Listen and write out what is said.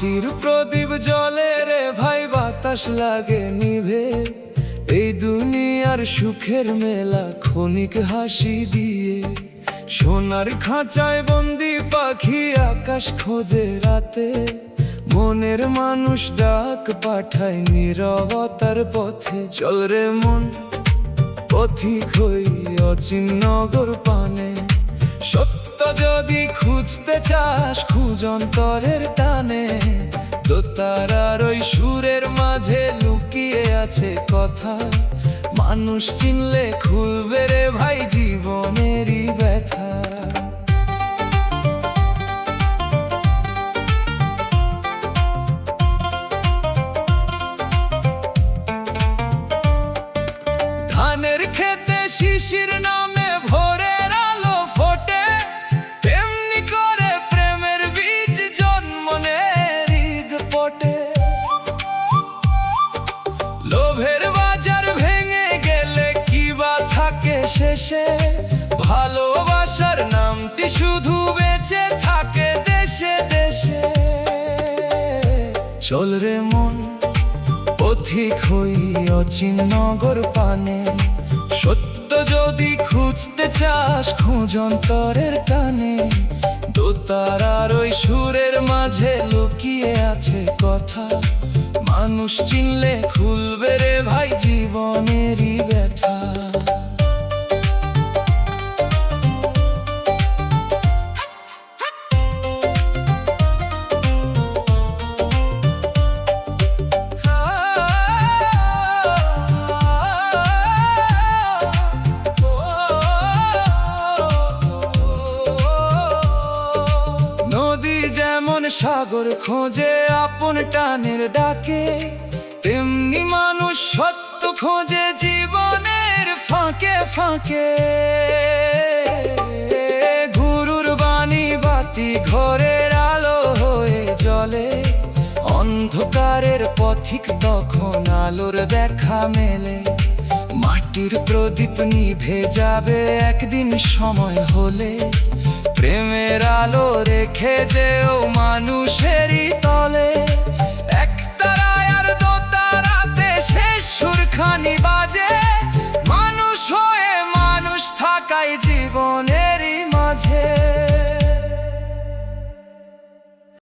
মাটির প্রদীপ জ্বলে রে ভাই, বাতাস লাগে নিভে। এই দুনিয়ার সুখের মেলা ক্ষণিক হাসি দিয়ে। সোনার খাঁচায় বন্দি পাখি আকাশ খোঁজে রাতে। মনের মানুষ ডাক পাঠায় নীরবতার পথে। চল রে মন পথিক হই অচিনগর পানে। সত্য যদি খুঁজতে চাস খুঁজ অন্তরের টানে। দোতারার ওই সুরের মাঝে লুকিয়ে আছে কথা। মানুষ চিনলে খুলবে রে ভাই জীবনেরই ব্যথা। ধানের খেতে শিশির নামে ভোরের আলো ফোটে। তেমনি করে প্রেমের বীজ জন্ম নেয় হৃদ পটে। লোভের বাজার ভেঙে গেলে কি বা থাকে শেষে। ভালোবাসার নামটি শুধু বেঁচে থাকে দেশে দেশে। চল রে মন পথিক হই অচিনগর পানে। সত্য যদি খুঁজতে চাস খুঁজ অন্তরের টানে। দোতারার ওই সুরের মাঝে লুকিয়ে আছে কথা। মানুষ চিনলে খুলবে রে ভাই জীবনেরই ব্যথা। যেমন সাগর খোঁজে আপন টানের ডাকে। তেমনি মানুষ সত্য খোঁজে জীবনের ফাঁকে ফাঁকে। গুরুর বাণী বাতি ঘরের আলো হয়ে জ্বলে। অন্ধকারের পথিক তখন আলোর দেখা মেলে। মাটির প্রদীপ নিভে যাবে একদিন সময় হলে। প্রেমের আলো রেখে যেও